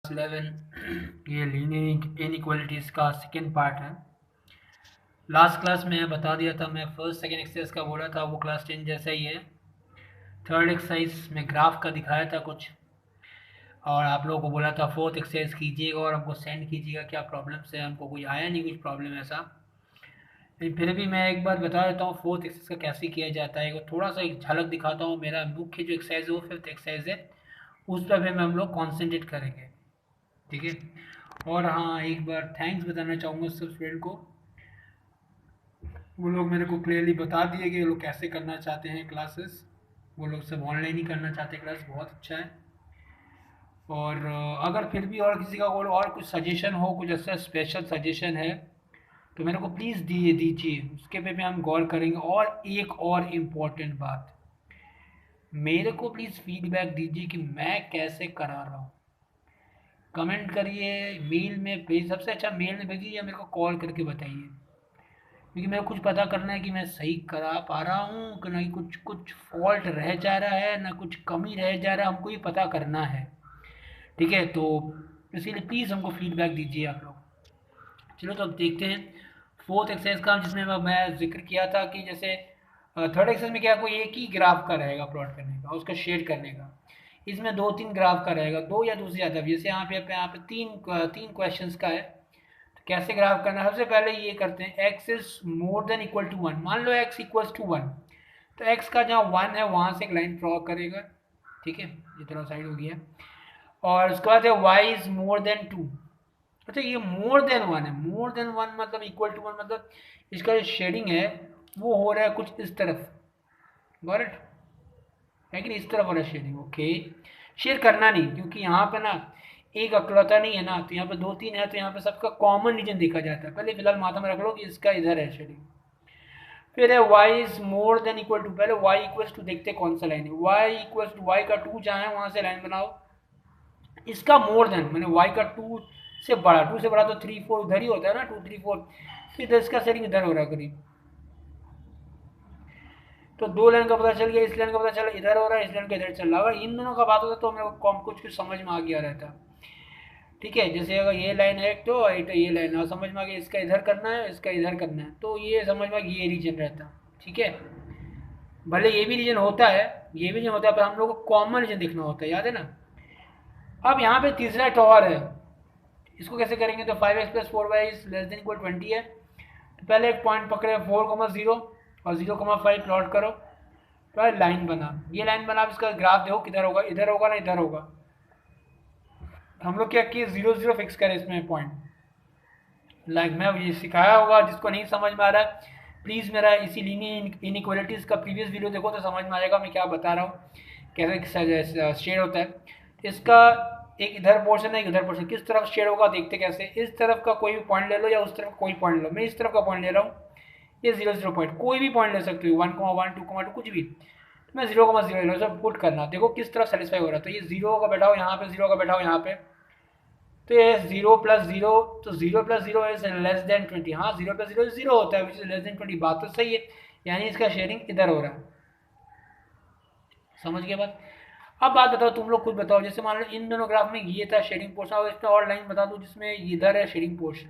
11 ये linear inequalities का second part है। लास्ट क्लास में बता दिया था, मैं फर्स्ट सेकेंड एक्सरसाइज का बोला था, वो क्लास 10 जैसा ही है। थर्ड एक्सरसाइज में ग्राफ का दिखाया था कुछ, और आप लोगों को बोला था फोर्थ एक्सरसाइज कीजिएगा और हमको सेंड कीजिएगा क्या प्रॉब्लम है। हमको कोई आया नहीं कुछ प्रॉब्लम ऐसा, लेकिन फिर भी मैं एक बार बता देता हूँ फोर्थ एक्सरसाइज का कैसे किया जाता है। थोड़ा सा एक झलक दिखाता हूँ। मेरा मुख्य जो एक्सरसाइज है वो फिफ्थ एक्सरसाइज है, उस पर भी हम लोग कॉन्सेंट्रेट करेंगे, ठीक है। और हाँ, एक बार थैंक्स बताना चाहूँगा सब स्टूडेंट को। वो लोग मेरे को क्लियरली बता दिए कि वो लोग कैसे करना चाहते हैं क्लासेस। वो लोग सब ऑनलाइन ही करना चाहते हैं क्लास, बहुत अच्छा है। और अगर फिर भी और किसी का और कुछ सजेशन हो, कुछ ऐसा स्पेशल सजेशन है तो मेरे को प्लीज़ दीजिए, उसके पे भी हम गौर करेंगे। और एक और इम्पोर्टेंट बात, मेरे को प्लीज़ फीडबैक दीजिए कि मैं कैसे करा रहा हूँ। कमेंट करिए, मेल में भेज, सबसे अच्छा मेल में भेजिए या मेरे को कॉल करके बताइए, क्योंकि मेरे को कुछ पता करना है कि मैं सही करा पा रहा हूँ कि नहीं, कुछ कुछ फॉल्ट रह जा रहा है ना, कुछ कमी रह जा रहा है, हमको ये पता करना है, ठीक है। तो इसीलिए प्लीज़ हमको फीडबैक दीजिए आप लोग। चलो तो अब देखते हैं फोर्थ एक्सरसाइज का, जिसमें मैं जिक्र किया था कि जैसे थर्ड एक्सरसाइज में क्या, कोई एक ही ग्राफ का रहेगा प्लॉट करने का, उसका शेड करने का। इसमें दो तीन ग्राफ का रहेगा, दो या दो से ज़्यादा। जैसे यहाँ पे तीन क्वेश्चंस का है, तो कैसे ग्राफ करना है। सबसे पहले ये करते हैं, x is more than equal to one. मान लो एक्स इक्वल्स टू वन, तो एक्स का जहाँ वन है वहाँ से एक लाइन ड्रॉ करेगा, ठीक है, ये थोड़ा साइड हो गया। और उसके बाद है y is more than two. अच्छा, ये मोर देन वन है, मोर देन वन मतलब इक्वल टू वन, मतलब इसका जो शेडिंग है वो हो रहा है कुछ इस तरफ, गॉट इट, है कि नहीं, इस तरफ हो रहा है शेडिंग, ओके। शेयर करना नहीं, क्योंकि यहाँ पे ना एक अकलौता नहीं है ना, तो यहाँ पे दो तीन है, तो यहाँ पे सबका कॉमन रीजन देखा जाता है। पहले फिलहाल माथा में रख लो कि इसका इधर है शेडिंग। फिर है y is more than equal to, पहले y इक्वल टू देखते हैं कौन सा लाइन है। y इक्वल टू y का टू जहाँ है वहाँ से लाइन बनाओ। इसका मोर देन मैंने y का टू से बड़ा, टू से बड़ा तो थ्री फोर उधर ही होता है ना, टू थ्री फोर, तो इधर इसका सेटिंग इधर हो रहा है करीब। तो दो लाइन का पता चल गया, इस लाइन का पता चला इधर हो रहा है, इस लाइन का इधर चल रहा है। अगर इन दोनों का बात होता तो मेरे को कुछ कुछ समझ में आ गया रहता, ठीक है। जैसे अगर ये लाइन है तो ये लाइन है, समझ में आ गया, इसका इधर करना है, इसका इधर करना है, तो ये समझ में आ गया, ये रीजन रहता, ठीक है। भले ये भी रीजन होता है, ये भी रीजन होता है, पर हम लोग को कॉमन रीजन देखना होता है, याद है ना। अब यहाँ पे तीसरा टॉवर है, इसको कैसे करेंगे, तो 5x plus 4y is less than equal 20 है। तो पहले एक पॉइंट पकड़े 4,0 और 0,5 प्लॉट करो, तो लाइन बना, ये लाइन बना। इसका ग्राफ देखो किधर होगा, इधर होगा ना इधर होगा। हम लोग क्या किए, 0 0 फिक्स करें इसमें पॉइंट। लाइक मैं ये सिखाया होगा, जिसको नहीं समझ में आ रहा है प्लीज़ मेरा इसी लीनियर इनइक्वालिटीज़ का प्रीवियस वीडियो देखो तो समझ में आ जाएगा मैं क्या बता रहा हूँ, कैसे शेड होता है। तो इसका एक इधर पोर्शन है, एक इधर पोर्शन, किस तरफ शेड होगा देखते कैसे। इस तरफ का कोई भी पॉइंट ले लो या उस तरफ कोई पॉइंट ले लो, मैं इस तरफ का पॉइंट ले रहा हूँ, ये 0 0 पॉइंट, कोई भी पॉइंट ले सकते हो, 1,1 2,2 कुछ भी, तो मैं 0,0 ले लो, पुट करना, देखो किस तरफ सेटिस्फाई हो रहा है। तो ये 0 का बैठाओ यहाँ पे, 0 का बैठाओ यहाँ पे, तो ये 0 + 0, तो 0 + 0 इज लेस देन 20। हाँ, 0 + 0 0 होता है, विच इज लेस देन 20, बात तो सही है, यानी इसका शेयरिंग इधर हो रहा है, समझ गए बात। अब बात बताओ, तुम लोग खुद बताओ, जैसे मान लो इन दोनों ग्राफ में ये था शेडिंग पोर्शन, और इसमें और लाइन बता दो जिसमें इधर है शेडिंग पोर्शन,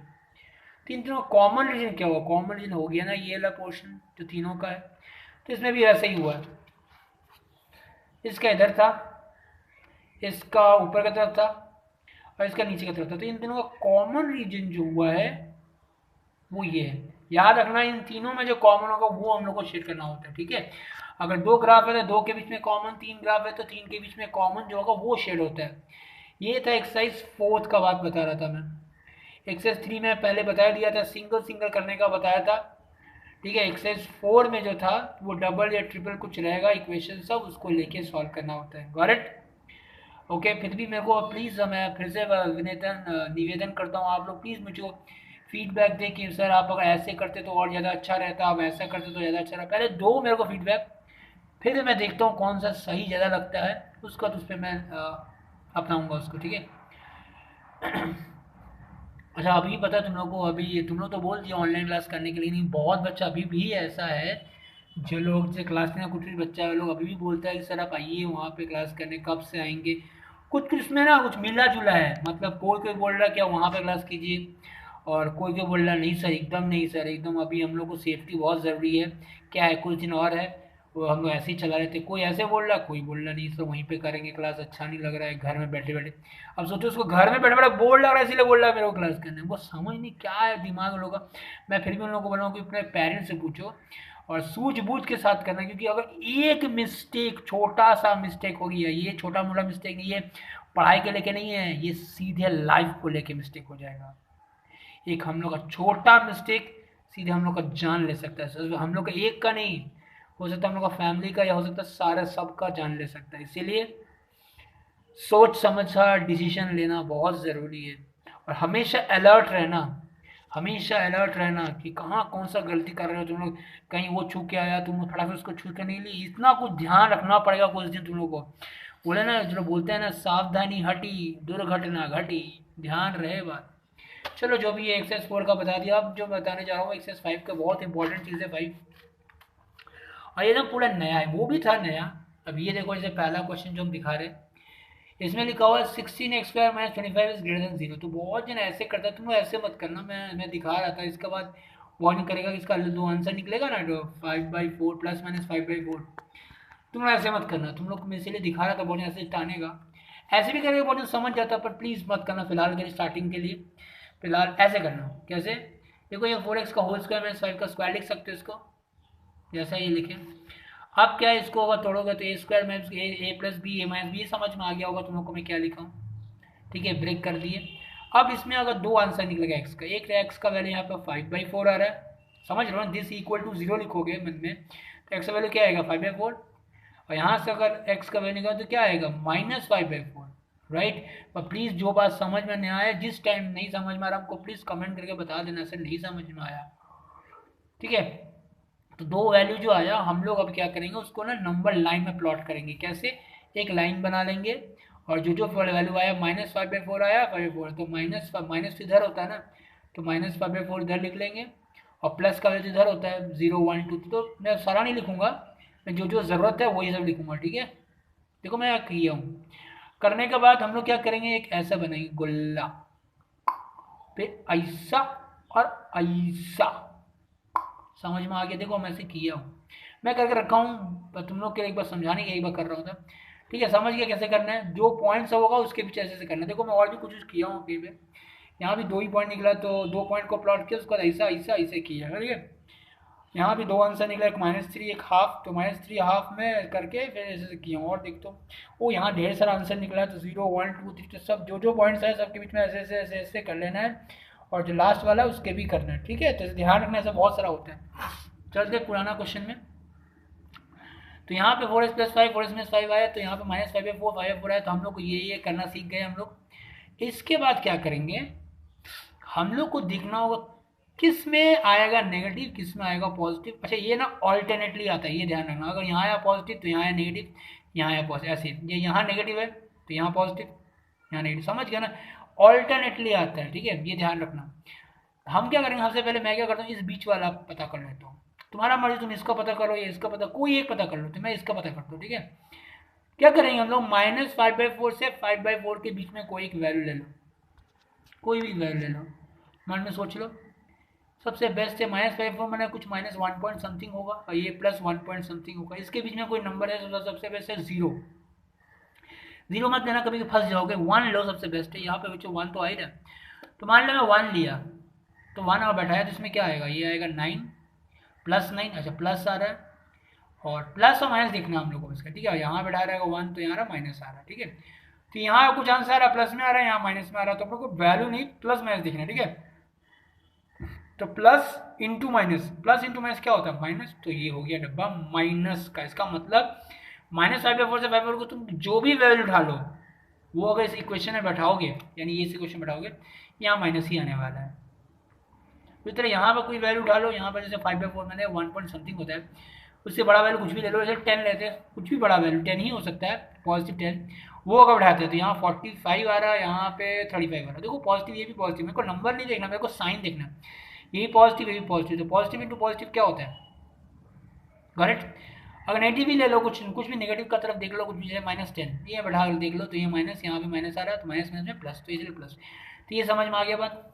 तो इन तीनों कॉमन रीजन क्या हुआ, कॉमन रीजन हो गया ना ये वाला पोर्शन जो तीनों का है। तो इसमें भी ऐसा ही हुआ है, इसका इधर था, इसका ऊपर की तरफ था, और इसका नीचे की तरफ था। तो इन तीनों का कॉमन रीजन जो हुआ है वो ये है। याद रखना, इन तीनों में जो कॉमन होगा वो हम लोग को शेड करना होता है, ठीक है। अगर दो ग्राफ है तो दो के बीच में कॉमन, तीन ग्राफ है तो तीन के बीच में कॉमन जो होगा वो शेड होता है। ये था एक्सरसाइज फोर्थ का बात बता रहा था मैं। एक्सरसाइज 3 में पहले बता दिया था, सिंगल सिंगल करने का बताया था, ठीक है। एक्सरसाइज 4 में जो था वो डबल या ट्रिपल कुछ रहेगा इक्वेशन, सब उसको लेके सॉल्व करना होता है, गॉट इट, ओके। फिर भी मेरे को प्लीज़, मैं फिर से निवेदन करता हूँ, आप लोग प्लीज़ मुझे फीडबैक दें कि सर आप अगर ऐसे करते तो और ज़्यादा अच्छा रहता, आप ऐसा करते तो ज़्यादा अच्छा रहता। पहले दो मेरे को फीडबैक, फिर मैं देखता हूँ कौन सा सही ज़्यादा लगता है, उसका तो उस पर मैं अपनाऊँगा उसको, ठीक है। अच्छा, अभी पता तुम लोग को, अभी तुम लोग तो बोल दिया ऑनलाइन क्लास करने के लिए, नहीं बहुत बच्चा अभी भी ऐसा है, जो लोग जैसे क्लास में कुछ भी बच्चा है, लोग अभी भी बोलता है कि सर आप आइए वहाँ पे क्लास करने, कब से आएंगे। कुछ कुछ इसमें ना कुछ मिला जुला है, मतलब कोई कोई बोल रहा है क्या वहाँ पे क्लास कीजिए, और कोई कोई बोल रहा है नहीं सर एकदम नहीं सर एकदम, अभी हम लोग को सेफ्टी बहुत ज़रूरी है, क्या है कुछ दिन और है, वो हम लोग ऐसे ही चला रहे थे। कोई ऐसे बोल रहा, कोई बोल रहा नहीं सर वहीं पे करेंगे क्लास, अच्छा नहीं लग रहा है घर में बैठे बैठे। अब सोचो उसको घर में बैठे बैठे बोर लग रहा है इसलिए बोल रहा है मेरे को क्लास करना है, वो समझ नहीं क्या है दिमाग उन लोगों का। मैं फिर भी उन लोगों को बोल रहा हूँ कि अपने पेरेंट्स से पूछो और सूझबूझ के साथ करना, क्योंकि अगर एक मिस्टेक, छोटा सा मिस्टेक हो गया, ये छोटा मोटा मिस्टेक नहीं है, पढ़ाई के लेके नहीं है, ये सीधे लाइफ को लेके मिस्टेक हो जाएगा। एक हम लोग का छोटा मिस्टेक सीधे हम लोग का जान ले सकता है, सिर्फ हम लोग का एक का नहीं, हो सकता है हम लोग का फैमिली का, या हो सकता है सारे सबका जान ले सकता है। इसीलिए सोच समझकर डिसीजन लेना बहुत ज़रूरी है, और हमेशा अलर्ट रहना, हमेशा अलर्ट रहना कि कहाँ कौन सा गलती कर रहे हो तुम लोग, कहीं वो छू के आया तुम फटाफट उसको छू के नहीं ली, इतना कुछ ध्यान रखना पड़ेगा कुछ दिन तुम लोग को। बोले ना जो बोलते हैं ना, सावधानी हटी दुर्घटना घटी, ध्यान रहे बात। चलो जो भी है एक्सरसाइज 4 का बता दिया, अब जो बताने जा रहा हूँ एक्सरसाइज 5 का, बहुत इंपॉर्टेंट चीज़ है 5, और ये ना पूरा नया है, वो भी था नया। अब ये देखो जैसे पहला क्वेश्चन जो हम दिखा रहे हैं, इसमें लिखा हुआ है 16x² - 25 इज ग्रेटर देन 0। तो बहुत जन ऐसे करता है, तुम लोग ऐसे मत करना, मैं दिखा रहा था, इसके बाद वार्निंग करेगा कि इसका दो आंसर निकलेगा ना, तो 5/4 ± 5/4, तुम लोग ऐसे मत करना, तुम लोग मैं इसीलिए दिखा रहा था, बहुत ऐसे टाने का ऐसे भी करेगा, बहुत समझ जाता, पर प्लीज़ मत करना फिलहाल के लिए, स्टार्टिंग के लिए फिलहाल ऐसे करना। कैसे? देखो ये 4x का होल स्क्वायर - 5 का स्क्वायर लिख सकते हो इसको, जैसा ये लिखे। अब क्या है, इसको अगर तोड़ोगे तो a² - a+b a - b, समझ में आ गया होगा तुम लोग को मैं क्या लिखा हूँ, ठीक है, ब्रेक कर दिए। अब इसमें अगर दो आंसर निकलेगा एक्स का, एक एक्स का वैल्यू यहाँ पर 5/4 आ रहा है, समझ रहे हो ना, दिस इक्वल टू 0 लिखोगे मन में, तो एक्स का वैल्यू क्या आएगा 5/4, और यहाँ से अगर एक्स का वैल्यू निकालो तो क्या आएगा -5/4, राइट। पर प्लीज़ जो बात समझ में नहीं आया, जिस टाइम नहीं समझ में आ रहा हमको प्लीज़ कमेंट करके बता देना सर नहीं समझ में आया, ठीक है। तो दो वैल्यू जो आया, हम लोग अब क्या करेंगे उसको ना नंबर लाइन में प्लॉट करेंगे। कैसे? एक लाइन बना लेंगे, और जो जो वैल्यू आया -5/4 आया 5/4, तो माइनस इधर होता है ना, तो -5/4 इधर लिख लेंगे, और प्लस का वैल्यू इधर होता है 0 1 2, तो मैं सारा नहीं लिखूंगा, मैं जो जो ज़रूरत है वही सब लिखूंगा, ठीक है। देखो मैं किया हूँ, करने के बाद हम लोग क्या करेंगे, एक ऐसा बनाएंगे गुल्ला पे ऐसा और ऐसा, समझ में आ गया। देखो मैं ऐसे किया हूँ, मैं करके रखा हूँ, पर तुम लोग के लिए एक बार समझाने की एक बार कर रहा हूँ था, ठीक है। समझ गया कैसे करना है, जो पॉइंट्स होगा उसके पीछे ऐसे ऐसे करना है। देखो मैं और भी कुछ किया हूँ कहीं पे, यहाँ भी 2 ही पॉइंट निकला, तो 2 पॉइंट को प्लॉट किया, उसके बाद ऐसा ऐसा ऐसे किया, ठीक है। यहाँ भी 2 आंसर निकला, एक -3 एक हाफ, तो -3 हाफ में करके फिर ऐसे ऐसे किया हूँ। और देख तो वो यहाँ ढेर सारा आंसर निकला है, तो 0 1 2 3, तो सब जो जो पॉइंट्स है सबके बीच में ऐसे ऐसे ऐसे ऐसे कर लेना है, और जो लास्ट वाला है उसके भी करना है, ठीक है। तो ध्यान रखना, ऐसा बहुत सारा होता है। चलते पुराना क्वेश्चन में, तो यहाँ पे 4x + 5 4x - 5 आया, तो यहाँ पे -5/4 5/4 आया, तो हम लोग को ये करना सीख गए हम लोग। इसके बाद क्या करेंगे, हम लोग को देखना होगा किस में आएगा नेगेटिव, किस में आएगा पॉजिटिव। अच्छा ये ना ऑल्टरनेटली आता है, ये ध्यान रखना, अगर यहाँ आया पॉजिटिव तो यहाँ आया नेगेटिव, यहाँ आया पॉजिटिव, ऐसे ये यहाँ नेगेटिव है तो यहाँ पॉजिटिव, यहाँ नेगेटिव, समझ गया ना, ऑल्टरनेटली आता है, ठीक है, ये ध्यान रखना। हम क्या करेंगे, सबसे पहले मैं क्या करता हूँ, इस बीच वाला पता कर लेता हूँ, तुम्हारा मर्जी, तुम इसका पता करो या इसका पता, कोई एक पता कर लो, तो मैं इसका पता करता हूँ, ठीक है। क्या करेंगे हम लोग, -5/4 से 5/4 के बीच में कोई एक वैल्यू ले लो, कोई भी वैल्यू ले लो, मन में सोच लो, सबसे बेस्ट है -5/4 मैंने कुछ -1 पॉइंट समथिंग होगा, और ये +1 पॉइंट समथिंग होगा, इसके बीच में कोई नंबर है तो सबसे बेस्ट है 0। 0 मत लेना, कभी फंस जाओगे, 1 लो, सबसे बेस्ट है। यहाँ पे बच्चों 1 तो आ ही रहा है, तो मान लो मैं 1 लिया, तो 1 और बैठाया, तो इसमें क्या आएगा, ये आएगा 9 + 9, अच्छा प्लस आ रहा है, और प्लस और माइनस देखना हम लोग को इसका, ठीक है। यहाँ बैठा रहेगा 1, तो यहाँ माइनस आ रहा है, ठीक है। तो यहाँ कुछ आंसर आ रहा है प्लस में आ रहा है, यहाँ माइनस में आ रहा है, तो हम लोग को वैल्यू नहीं प्लस माइनस देखना है, ठीक है। तो plus into minus, plus into minus क्या होता है, माइनस, तो ये हो गया डब्बा माइनस का। इसका मतलब -5/4 से 5/4 को तुम जो भी वैल्यू उठा लो, वो अगर इस इक्वेशन में बैठाओगे, यानी ये इक्वेशन बैठाओगे, यहाँ माइनस ही आने वाला है। तो इस तरह यहाँ पर कोई वैल्यू उठा लो, यहाँ पर जैसे 5/4 मैंने 1 पॉइंट समथिंग होता है, उससे बड़ा वैल्यू कुछ भी ले लो, जैसे 10 लेते हैं, कुछ भी बड़ा वैल्यू 10 ही हो सकता है, पॉजिटिव 10, वो अगर बढ़ाते हैं तो यहाँ 45 आ रहा है, यहाँ पे 35 आ रहा है। देखो पॉजिटिव, ये भी पॉजिटिव, मेरे को नंबर नहीं देखना, मेरे को साइन देखना है, ये भी पॉजिटिव ये भी पॉजिटिव, तो पॉजिटिव इंटू पॉजिटिव क्या होता है, करेक्ट। अगर नेगेटिव भी ले लो, कुछ कुछ भी नेगेटिव का तरफ देख लो, कुछ भी जैसे -10 ये बढ़ा कर देख लो, तो ये माइनस, यहाँ पे माइनस आ रहा है, तो माइनस माइनस में प्लस, तो इसलिए प्लस। तो ये समझ में आ गया बात।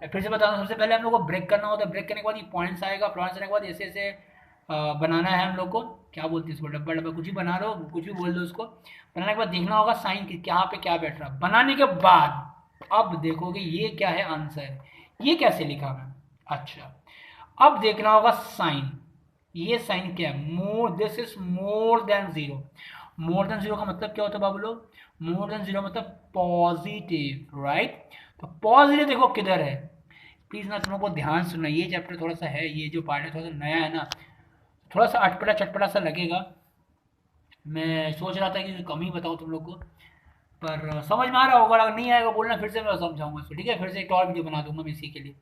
फिर से बता दूँ, सबसे पहले हम लोग को ब्रेक करना होता है। ब्रेक करने के बाद ये पॉइंट्स आएगा, पॉइंट्स आने के बाद ऐसे ऐसे बनाना है हम लोग को, क्या बोलते हैं इसको, डब्बा डब्बा कुछ भी बना लो, कुछ भी बोल दो उसको। बनाने के बाद देखना होगा साइन की यहाँ पे क्या बैठ रहा है। बनाने के बाद अब देखोगे ये क्या है आंसर, ये कैसे लिखा मैं। अच्छा, अब देखना होगा साइन, ये साइन क्या है, more, this is more than zero. More than zero का मतलब क्या होता है बाबू लोग, मोर देन जीरो मतलब पॉजिटिव, राइट। तो पॉजिटिव देखो किधर है, प्लीज ना तुम लोग को ध्यान सुनना, ये चैप्टर थोड़ा सा है, ये जो पार्ट है थोड़ा सा नया है ना, थोड़ा सा अटपटा चटपटा सा लगेगा। मैं सोच रहा था कि कम ही बताऊँ तुम लोग को, पर समझ में आ रहा होगा। अगर नहीं आएगा बोलना, फिर से मैं समझाऊंगा इसको, ठीक है। फिर से एक और वीडियो बना दूंगा मैं इसी के लिए।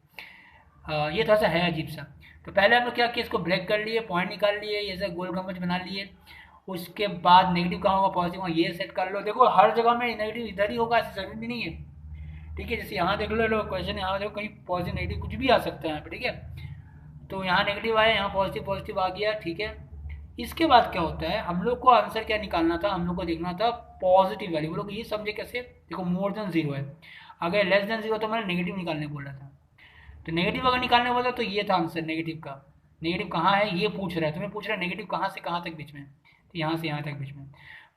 ये थोड़ा सा है अजीब सा। तो पहले हम लोग क्या किया, इसको ब्रेक कर लिए, पॉइंट निकाल लिए, ये सब गोल गम्बज बना लिए। उसके बाद नेगेटिव कहाँ होगा, पॉजिटिव होगा, ये सेट कर लो। देखो हर जगह में नेगेटिव इधर ही होगा, ऐसी जरूरी नहीं है, ठीक है। जैसे यहाँ देख लो क्वेश्चन, यहाँ देखो कहीं पॉजिटिव नेगेटिव कुछ भी आ सकता है यहाँ पे, ठीक है। तो यहाँ नेगेटिव आया, यहाँ पॉजिटिव पॉजिटिव आ गया, ठीक है। इसके बाद क्या होता है, हम लोग को आंसर क्या निकालना था, हम लोग को देखना था पॉजिटिव वैल्यू। वो लोग ये समझे कैसे, देखो मोर देन जीरो है, अगर लेस देन जीरो तो मैंने नेगेटिव निकालने बोला था। तो नेगेटिव अगर निकालने बोला तो ये था आंसर नेगेटिव का। नेगेटिव कहाँ है ये पूछ रहा है, तुम्हें पूछ रहा है नेगेटिव कहाँ से कहाँ तक बीच में, तो यहाँ से यहाँ तक बीच में।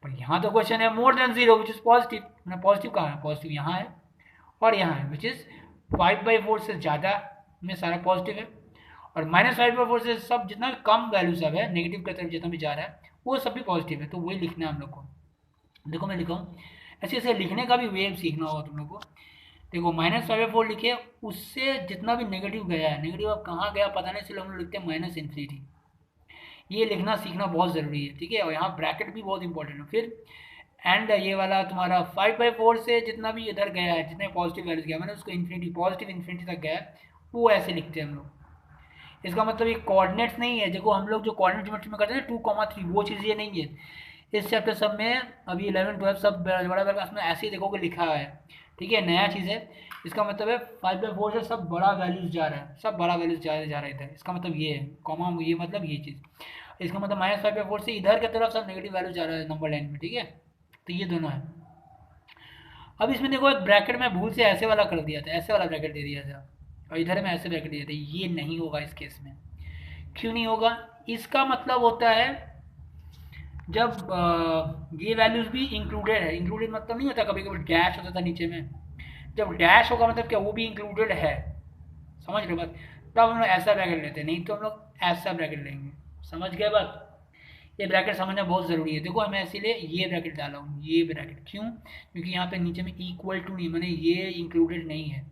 पर यहाँ तो क्वेश्चन है more than zero which is positive, ना पॉजिटिव कहाँ है, पॉजिटिव यहाँ है और यहाँ है, विच इज 5/4 से ज़्यादा में सारा पॉजिटिव है, और -5/4 से सब जितना भी कम वैल्यू सब है नेगेटिव की तरफ जितना भी जा रहा है वो सब भी पॉजिटिव है। तो वही लिखना है हम लोग को। देखो मैं लिखा हूँ, ऐसे ऐसे लिखने का भी वे सीखना होगा तुम लोग को। देखो -5/4 लिखे, उससे जितना भी नेगेटिव गया है, नेगेटिव अब कहाँ गया पता नहीं, इसलिए हम लोग लिखते हैं -∞। ये लिखना सीखना बहुत ज़रूरी है, ठीक है। और यहाँ ब्रैकेट भी बहुत इंपॉर्टेंट है। फिर एंड ये वाला तुम्हारा 5/4 से जितना भी इधर गया है, जितने पॉजिटिव वैल्यूज गया, मैंने उसको इन्फिनिटी, पॉजिटिव इन्फिनिटी तक गया है, वो ऐसे लिखते हैं हम लोग। इसका मतलब ये कोऑर्डिनेट्स नहीं है, देखो हम लोग जो कोऑर्डिनेट ज्योमेट्री में करते हैं 2,3, वो चीज़ ये नहीं है। इस चैप्टर सब में अभी 11 12 सब बड़ा बड़ा क्लास में ऐसे ही देखोगे लिखा है, ठीक है, नया चीज़ है। इसका मतलब है 5/4 से सब बड़ा वैल्यूज जा रहा है, सब बड़ा वैल्यूज जा रहा है इधर, इसका मतलब ये है, कॉमा ये मतलब ये चीज़। इसका मतलब -5/4 से इधर की तरफ सब नेगेटिव वैल्यू जा रहा है नंबर लाइन में, ठीक है। तो ये दोनों है। अब इसमें देखो एक ब्रैकेट में भूल से ऐसे वाला कर दिया था, ऐसे वाला ब्रैकेट दे दिया था, और इधर में ऐसे ब्रैकेट दिया था, ये नहीं होगा इस केस में। क्यों नहीं होगा, इसका मतलब होता है जब ये वैल्यूज भी इंक्लूडेड है। इंक्लूडेड मतलब नहीं होता कभी कभी डैश होता था नीचे में, जब डैश होगा मतलब क्या, वो भी इंक्लूडेड है, समझ रहे बात। तब हम लोग ऐसा ब्रैकेट लेते हैं, नहीं तो हम लोग ऐसा ब्रैकेट लेंगे, समझ गए बात। ये ब्रैकेट समझना बहुत ज़रूरी है। देखो मैं इसीलिए ये ब्रैकेट डाला हूँ, ये ब्रैकेट क्यों, क्योंकि यहाँ पे नीचे में इक्वल टू नहीं, मैंने ये इंक्लूडेड नहीं है,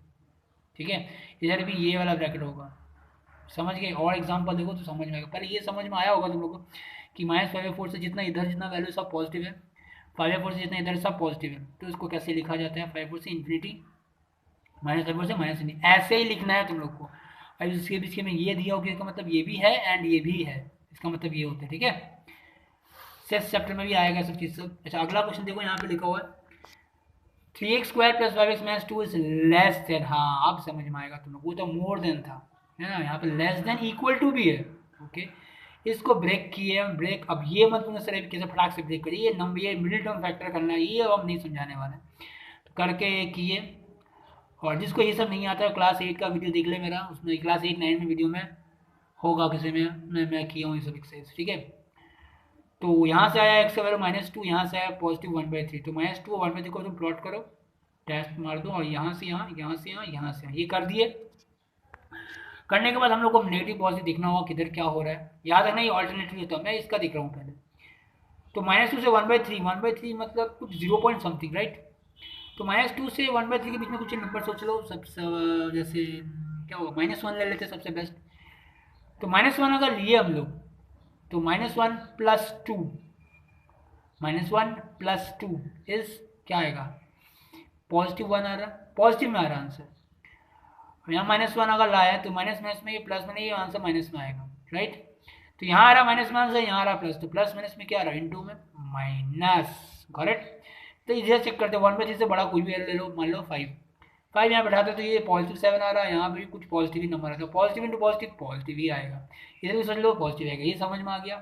ठीक है। इधर भी ये वाला ब्रैकेट होगा, समझ गए। और एग्जांपल देखो तो समझ में आएगा। पहले ये समझ में आया होगा तुम लोगों को कि -5/4 से जितना इधर जितना वैल्यू सब पॉजिटिव है, 5/4 से जितना इधर सब पॉजिटिव है, तो इसको कैसे लिखा जाता है, 5/4 से इन्फिनिटी, -5/4 से -∞, ऐसे ही लिखना है तुम लोग को। अब इसके बीच में ये दिया होगा, इसका मतलब ये भी है एंड ये भी है, इसका मतलब ये होता है, ठीक है। सिक्स चैप्टर में भी आएगा सब चीज़ सब। अच्छा अगला क्वेश्चन देखो, यहाँ पे लिखा हुआ है 3x² + 5x - 2 is less than, हाँ अब समझ में आएगा तुम लोग, वो तो मोर देन था, है ना, यहाँ पे लेस देन इक्वल टू भी है, ओके। इसको ब्रेक किए हम, ब्रेक। अब ये मत पूछना सर कैसे फटाक से ब्रेक करिए, ये नंबर, ये मिडिल टर्म फैक्टर करना है, ये अब हम नहीं समझाने वाले, तो करके ये किए। और जिसको ये सब नहीं आता है क्लास 8 का वीडियो देख ले मेरा, उसमें क्लास 8 9 में वीडियो में होगा किसी में, मैं किया हूँ ये सब एक्सरसाइज, ठीक है। तो यहाँ से आया x का वैल्यू -2, यहाँ से आया पॉजिटिव 1/3, तो -2 और 1/3 को तुम प्लॉट करो, टेस्ट मार दो, और यहाँ से यहाँ, यहाँ से यहाँ, यहाँ से यहाँ, ये कर दिए। करने के बाद हम लोग को नेगेटिव पॉजिटिव देखना होगा किधर क्या हो रहा है। याद रखना ये ऑल्टरनेटिव होता है, मैं इसका दिख रहा हूँ पहले। तो -2 से 1/3, 1/3 मतलब कुछ 0 पॉइंट समथिंग, राइट। तो -2 से 1/3 के बीच में कुछ नंबर सोच लो, सब जैसे क्या होगा, -1 ले लेते सबसे बेस्ट। तो -1 अगर लिए हम लोग, तो -1 + 2, -1 + 2 इज क्या आएगा, +1 आ रहा, पॉजिटिव में आ रहा आंसर। यहाँ -1 अगर लाया तो माइनस माइनस में ये प्लस में नहीं, आंसर माइनस में आएगा, राइट। तो यहाँ आ रहा माइनस में आंसर, यहाँ आ रहा प्लस, तो प्लस माइनस में क्या आ रहा है, इनटू में माइनस, करेक्ट। तो इधर चेक करते 1/3 से बड़ा कोई भी ले लो, मान लो 5 यहाँ बैठाते तो ये +7 आ रहा है, यहाँ पे भी कुछ पॉजिटिव ही नंबर आता है, पॉजिटिव इंटू पॉजिटिव पॉजिटिव ही आएगा, इधर भी सोच लो पॉजिटिव आएगा। ये समझ में आ गया।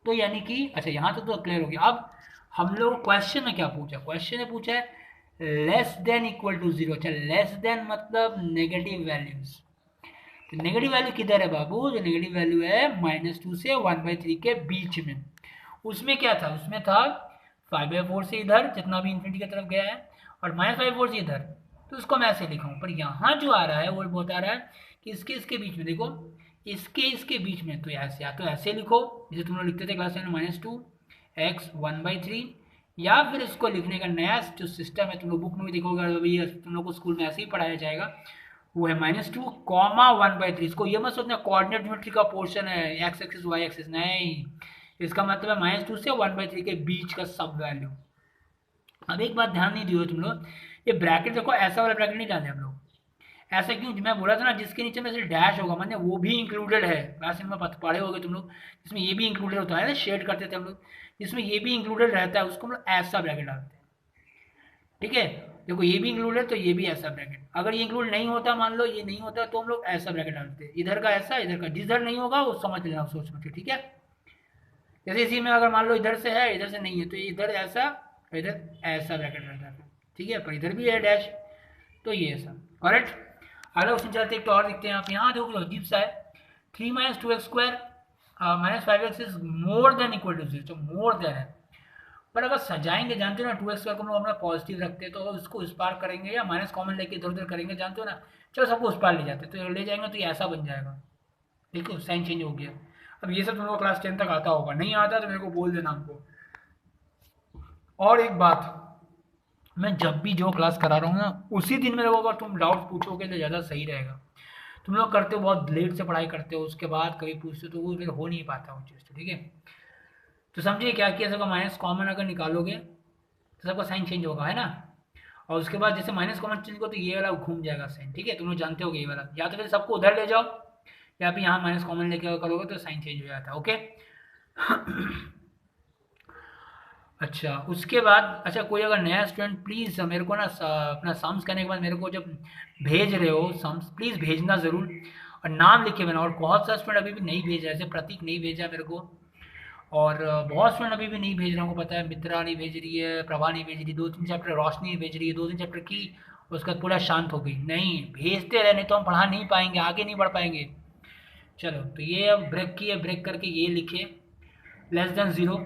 तो यानी कि अच्छा यहाँ तो क्लियर हो गया। अब हम लोग क्वेश्चन में क्या पूछा, क्वेश्चन में पूछा है less than equal to zero. अच्छा लेस देन मतलब नेगेटिव वैल्यूज, तो नेगेटिव वैल्यू किधर है बाबू, जो नेगेटिव वैल्यू है -2 से 1/3 के बीच में। उसमें क्या था, उसमें था 5/4 से इधर जितना भी इन्फिनिटी की तरफ गया है और -5/4 से इधर, तो उसको मैं ऐसे लिखा हूँ। पर यहाँ जो आ रहा है वो बता रहा है कि इसके इसके बीच में, देखो इसके इसके बीच में, तो ऐसे या तो ऐसे लिखो जैसे तुम लोग लिखते थे क्लास में -2x 1/3, या फिर इसको लिखने का नया जो सिस्टम है तुम लोग बुक में भी देखोगे, अभी तुम लोग को स्कूल में ऐसे ही पढ़ाया जाएगा, वो है -2 कॉमा 1/3। इसको ये मत सोचना कोऑर्डिनेट ज्योमेट्री का पोर्शन है एक्स एक्सिस वाई एक्सिस, नहीं, इसका मतलब है -2 से 1/3 के बीच का सब वैल्यू। अब एक बात ध्यान नहीं दियो तुम लोग, ये ब्रैकेट देखो ऐसा वाला ब्रैकेट नहीं डाले हम लोग। ऐसा क्यों, मैं बोला था ना जिसके नीचे में से डैश होगा माने वो भी इंक्लूडेड है, क्लास में पढ़े होगे तुम लोग, जिसमें ये भी इंक्लूडेड होता है ना, शेड करते थे हम लोग, जिसमें ये भी इंक्लूडेड रहता है उसको हम लोग ऐसा ब्रैकेट डालते हैं। ठीक है, देखो ये भी इंक्लूड है तो ये भी ऐसा ब्रैकेट, अगर ये इंक्लूड नहीं होता, मान लो ये नहीं होता, तो हम लोग ऐसा ब्रैकेट डालते हैं, इधर का ऐसा इधर का, जिधर नहीं होगा वो समझ लेना सोच समझ के, ठीक है। जैसे इसी में अगर मान लो इधर से है इधर से नहीं है, तो इधर ऐसा इधर ऐसा ब्रैकेट रहता है, ठीक है, पर इधर भी है डैश, तो ये ऐसा, करेक्ट। अगला क्वेश्चन चलते एक तो और देखते हैं आप, यहाँ देखो अजीब सा है, 3 - 2x square -5x is more than equal to 0, तो मोर देन है, पर अगर सजाएंगे जानते हो ना 2x स्क्वायर को हम लोग अपना पॉजिटिव रखते हैं, तो अगर उसको उस पार करेंगे या माइनस कॉमन लेके इधर उधर करेंगे जानते हो ना, चलो सबको उस पार ले जाते, तो ले जाएंगे तो ये ऐसा बन जाएगा, देखो साइन चेंज हो गया। अब ये सब तुम लोग क्लास 10 तक आता होगा, नहीं आता तो मेरे को बोल देना हमको। और एक बात, मैं जब भी जो क्लास करा रहा हूँ ना उसी दिन मेरे को अगर तुम डाउट पूछोगे तो ज़्यादा सही रहेगा। तुम लोग करते हो बहुत लेट से पढ़ाई करते हो, उसके बाद कभी पूछते हो तो वो फिर हो नहीं पाता वो चीज़, तो ठीक है। तो समझिए क्या किया, सबका माइनस कॉमन अगर निकालोगे तो सबका साइन चेंज होगा, है ना। और उसके बाद जैसे माइनस कॉमन चेंज को तो ये वाला घूम जाएगा साइन, ठीक है, तुम लोग जानते हो ये वाला, या तो फिर सबको उधर ले जाओ या फिर यहाँ माइनस कॉमन लेके करोगे तो साइन चेंज हो जाता है, ओके। अच्छा उसके बाद, अच्छा कोई अगर नया स्टूडेंट प्लीज़ मेरे को ना अपना सम्स करने के बाद मेरे को जब भेज रहे हो सम्स प्लीज़ भेजना ज़रूर, और नाम लिख के भेजना। और बहुत सारे स्टूडेंट अभी भी नहीं भेज रहे, जैसे प्रतीक नहीं भेजा मेरे को, और बहुत स्टूडेंट अभी भी नहीं भेज रहे, को पता है, मित्रा नहीं भेज रही है, प्रभा नहीं भेज रही, 2-3 चैप्टर रोशनी नहीं भेज रही है, 2-3 चैप्टर की, उसके बाद पूरा शांत हो गई, नहीं भेजते रहे, नहीं तो हम पढ़ा नहीं पाएंगे, आगे नहीं बढ़ पाएंगे। चलो तो ये अब ब्रेक किए, ब्रेक करके ये लिखे लेस देन 0,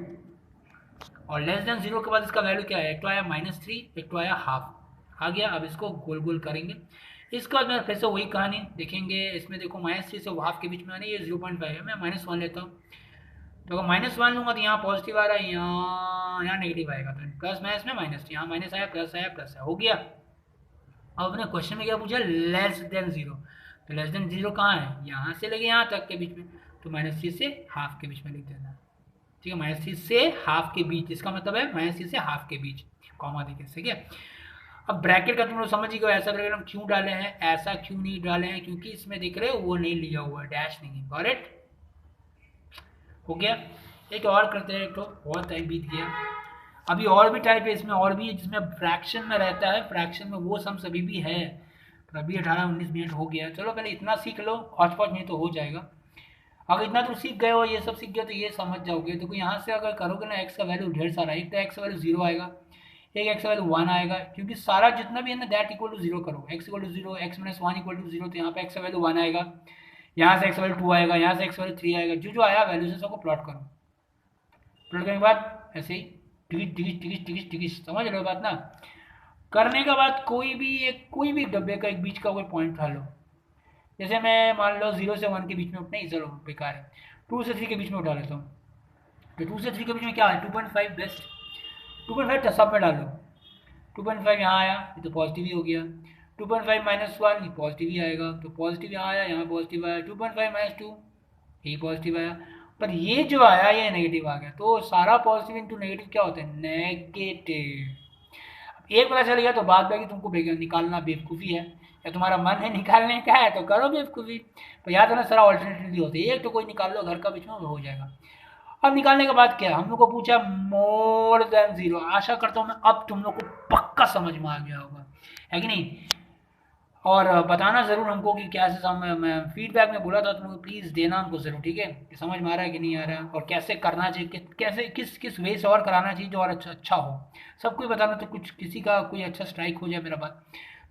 और लेस देन 0 के बाद इसका वैल्यू क्या है, एक तो आया -3, एक तो आया हाफ आ गया। अब इसको गोल गोल करेंगे, इसके बाद मैं फिर से वही कहानी देखेंगे, इसमें देखो -3 से हाफ के बीच में आने, ये 0.5 है, मैं -1 लेता हूँ, तो अगर -1 लूँगा तो यहाँ पॉजिटिव आ रहा है, यहाँ नेगेटिव आएगा, तो प्लस माइनस में माइनस, यहाँ माइनस आया प्लस आया, हो गया। अब अपने क्वेश्चन में क्या पूछा, लेस देन 0, तो लेस देन 0 कहाँ है, यहाँ से लेके यहाँ तक के बीच में, तो -3 से हाफ के बीच में लिख देना, ठीक है, -3 से हाफ के बीच, इसका मतलब है -3 से हाफ के बीच, कॉमा देके, ठीक है। अब ब्रैकेट का तुम लोग समझ ही गए, ऐसा ब्रैकेट हम क्यों डाले हैं, ऐसा क्यों नहीं डाले हैं, क्योंकि इसमें दिख रहे हो वो नहीं लिया हुआ है, डैश नहीं है, करेक्ट हो गया। एक और करते हैं, एक तो बहुत टाइम बीत गया, अभी और भी टाइप है इसमें, और भी जिसमें फ्रैक्शन में रहता है, फ्रैक्शन में वो सम सभी भी है, तो अभी 18-19 मिनट हो गया, चलो पहले इतना सीख लो, हौच पौच नहीं तो हो जाएगा। अगर इतना तुम सीख गए हो, ये सब सीख गए तो ये समझ जाओगे, तो यहाँ से अगर करोगे ना एक्स का वैल्यू ढेर सारा, एक तो एक्स का वैल्यू 0 आएगा, एक एक्स का वैल्यू 1 आएगा, क्योंकि सारा जितना भी है ना दैट इक्वल टू 0 करो, x equal to 0, x - 1 equal to 0, तो यहाँ पे एक्स का वैल्यू 1 आएगा, यहाँ से एक्स वैल्यू 2 आएगा, यहाँ से एक्स वैल्यू 3 आएगा, जो जो आया वैल्यू से सबको प्लॉट करो, प्लॉट करने के बाद ऐसे ही ticket ticket ticket ticket ticket, समझ लो बात ना। करने के बाद कोई भी डब्बे का एक बीच का कोई पॉइंट उठा लो, जैसे मैं मान लो 0 से 1 के बीच में उठना ही, चलो बेकार है, 2 से 3 के बीच में उठा लेता हूँ, तो 2 से 3 के बीच में क्या है, 2.5 बेस्ट, 2.5 सब में डालो, 2.5 यहाँ आया, ये तो पॉजिटिव ही हो गया, 2.5 -1 ये पॉजिटिव ही आएगा, तो पॉजिटिव यहाँ आया, यहाँ पॉजिटिव आया, 2.5 - 2 यही पॉजिटिव आया, पर ये जो आया ये नेगेटिव आ गया, तो सारा पॉजिटिव इंटू नेगेटिव क्या होता है, नेगेटिव। एक पता चल गया तो बाद बाकी तुमको निकालना बेवकूफ़ी है, या तुम्हारा मन है निकालने का है तो करो बेवकूफ़ी, पर याद है ना सारा ऑल्टरनेटिव होते हैं, एक तो कोई निकाल लो घर का बीच में हो जाएगा। अब निकालने के बाद क्या, हम लोग को पूछा मोर देन 0, आशा करता हूँ मैं अब तुम लोग को पक्का समझ में आ गया होगा, है कि नहीं। और बताना ज़रूर हमको कि क्या से मैं फीडबैक में बोला था तो मुझे प्लीज़ देना हमको ज़रूर, ठीक है, कि समझ में आ रहा है कि नहीं आ रहा है और कैसे करना चाहिए, कैसे किस किस वे से और कराना चाहिए जो और अच्छा अच्छा हो। सबको ही बताना तो कुछ किसी का कोई अच्छा स्ट्राइक हो जाए मेरा बात।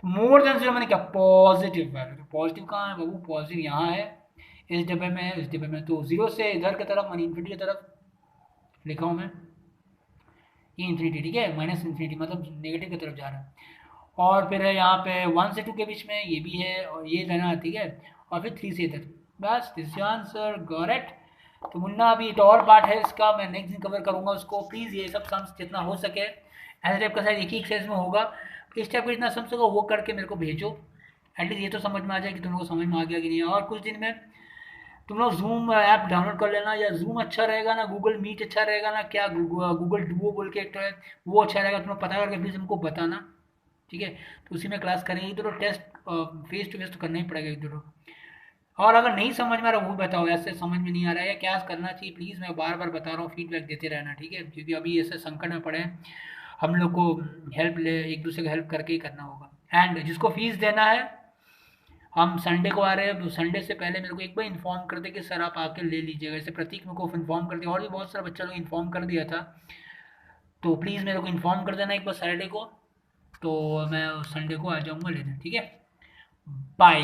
तो मोर देन जीरो मैंने क्या पॉजिटिव वैल्यू, तो पॉजिटिव कहाँ है बाबू, पॉजिटिव यहाँ है इस डिब्बे में, इस डिब्बे में। तो जीरो से इधर की तरफ मानी इन्फिनिटी की तरफ लिखा हूँ मैं, ये इन्फिनिटी, ठीक है, माइनस इन्फिनिटी मतलब नेगेटिव की तरफ जा रहा है। और फिर यहाँ पे 1 से 2 के बीच में ये भी है और ये लेना, ठीक है, और फिर 3 से इधर। बस दिस आंसर गॉट इट। तो मुन्ना अभी एक और पार्ट है इसका, मैं नेक्स्ट दिन कवर करूँगा उसको। प्लीज़ ये सब सम्स जितना हो सके ऐसे टाइप का शायद एक ही एक्सरसाइज में होगा, इस टाइप का जितना सम्स होगा वो करके मेरे को भेजो। एटलीस्ट ये तो समझ में आ जाए कि तुम लोग को समझ में आ गया कि नहीं। और कुछ दिन में तुम लोग जूम ऐप डाउनलोड कर लेना, या जूम अच्छा रहेगा ना गूगल मीट अच्छा रहेगा ना, क्या गूगल डुओ बोल के एक तो है, वो अच्छा रहेगा, तुम लोग पता करके प्लीज़ हमको बताना, ठीक है। तो उसी में क्लास करेंगे, तो टेस्ट फेस टू फेस तो करना ही पड़ेगा एक दो। और अगर नहीं समझ में आ रहा वो भी बताओ, ऐसे समझ में नहीं आ रहा है या क्या करना चाहिए, प्लीज़ मैं बार बार बता रहा हूँ, फीडबैक देते रहना, ठीक है, क्योंकि अभी ऐसे संकट में पड़े हैं हम लोग को, हेल्प ले एक दूसरे को हेल्प करके ही करना होगा। एंड जिसको फीस देना है, हम संडे को आ रहे हैं, तो संडे से पहले मेरे को एक बार इन्फॉर्म कर दे कि सर आप आके ले लीजिएगा। जैसे प्रतीक मेरे को इन्फॉर्म कर दिया, और भी बहुत सारा बच्चा लोग इन्फॉर्म कर दिया था, तो प्लीज़ मेरे को इन्फॉर्म कर देना एक बार सैटरडे को, तो मैं संडे को आ जाऊँगा लेने, ठीक है। बाय।